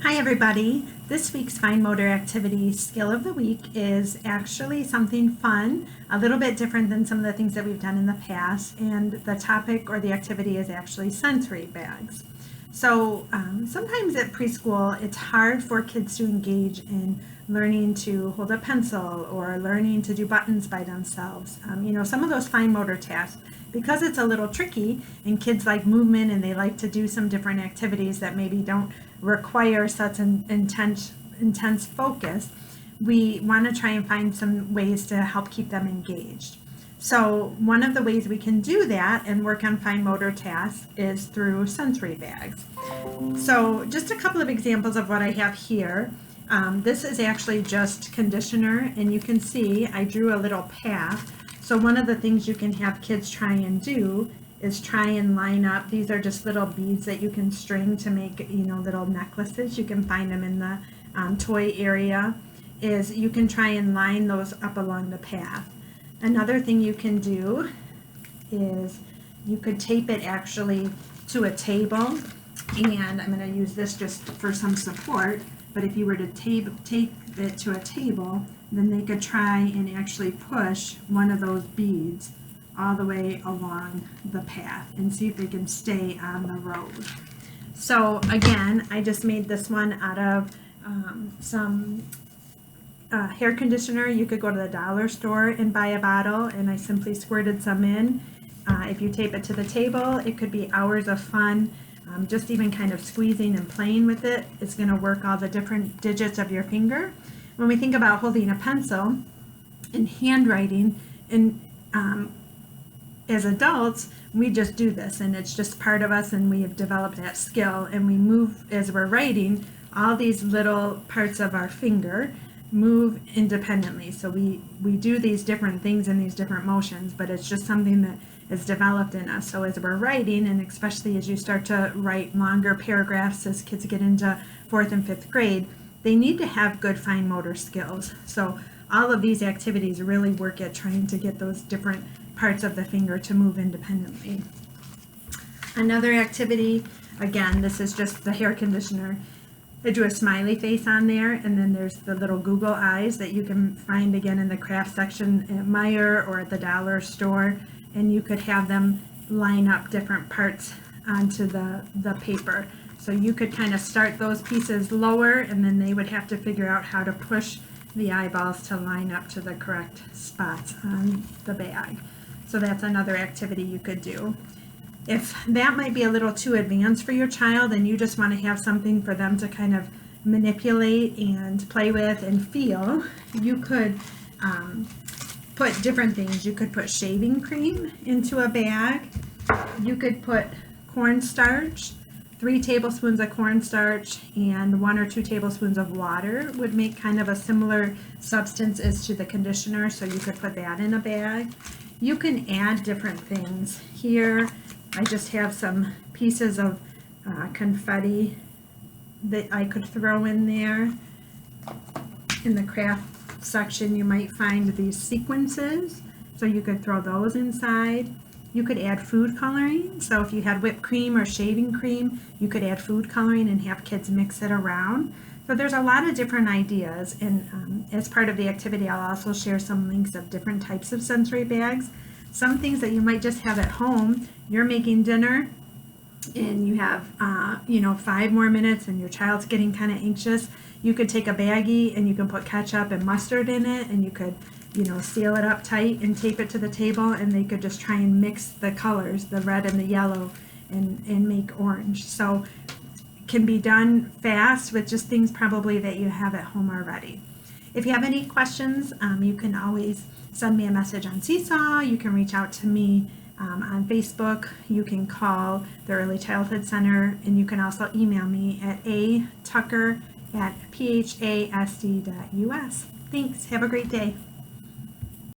Hi everybody. This week's fine motor activity skill of the week is actually something fun, a little bit different than some of the things that we've done in the past, and the topic or the activity is actually sensory bags. So sometimes at preschool it's hard for kids to engage in learning to hold a pencil or learning to do buttons by themselves. Some of those fine motor tasks, because it's a little tricky and kids like movement and they like to do some different activities that maybe don't require such an intense focus, we want to try and find some ways to help keep them engaged. So one of the ways we can do that and work on fine motor tasks is through sensory bags. So just a couple of examples of what I have here. This is actually just conditioner, and you can see I drew a little path. So one of the things you can have kids try and do is try and line up. These are just little beads that you can string to make, little necklaces. You can find them in the toy area. Is you can try and line those up along the path. Another thing you can do is you could tape it actually to a table, and I'm going to use this just for some support, but if you were to tape it to a table, then they could try and actually push one of those beads all the way along the path and see if they can stay on the road. So again, I just made this one out of some hair conditioner. You could go to the dollar store and buy a bottle, and I simply squirted some in. If you tape it to the table, it could be hours of fun. Just even kind of squeezing and playing with it is going to work all the different digits of your finger. When we think about holding a pencil and handwriting, and as adults, we just do this, and it's just part of us, and we have developed that skill, and we move as we're writing. All these little parts of our finger move independently, so we do these different things in these different motions, but it's just something that is developed in us. So as we're writing, and especially as you start to write longer paragraphs as kids get into 4th and 5th grade, they need to have good fine motor skills. So all of these activities really work at trying to get those different parts of the finger to move independently. Another activity, again, this is just the hair conditioner. I drew a smiley face on there, and then there's the little Google eyes that you can find again in the craft section at Meijer or at the dollar store, and you could have them line up different parts onto the paper. So you could kind of start those pieces lower, and then they would have to figure out how to push the eyeballs to line up to the correct spots on the bag. So that's another activity you could do. If that might be a little too advanced for your child and you just want to have something for them to kind of manipulate and play with and feel, you could put different things. You could put shaving cream into a bag. You could put cornstarch, 3 tablespoons of cornstarch and 1 or 2 tablespoons of water would make kind of a similar substance as to the conditioner, so you could put that in a bag. You can add different things. Here I just have some pieces of confetti that I could throw in there. In the craft section you might find these sequences, so you could throw those inside. You could add food coloring, so if you had whipped cream or shaving cream, you could add food coloring and have kids mix it around. So there's a lot of different ideas, and as part of the activity I'll also share some links of different types of sensory bags. Some things that you might just have at home. You're making dinner and you have 5 more minutes and your child's getting kind of anxious. You could take a baggie and you can put ketchup and mustard in it, and you could seal it up tight and tape it to the table, and they could just try and mix the colors, the red and the yellow, and make orange. So it can be done fast with just things probably that you have at home already. If you have any questions, you can always send me a message on Seesaw. You can reach out to me on Facebook. You can call the Early Childhood Center, and you can also email me at atucker@phasd.us. Thanks. Have a great day.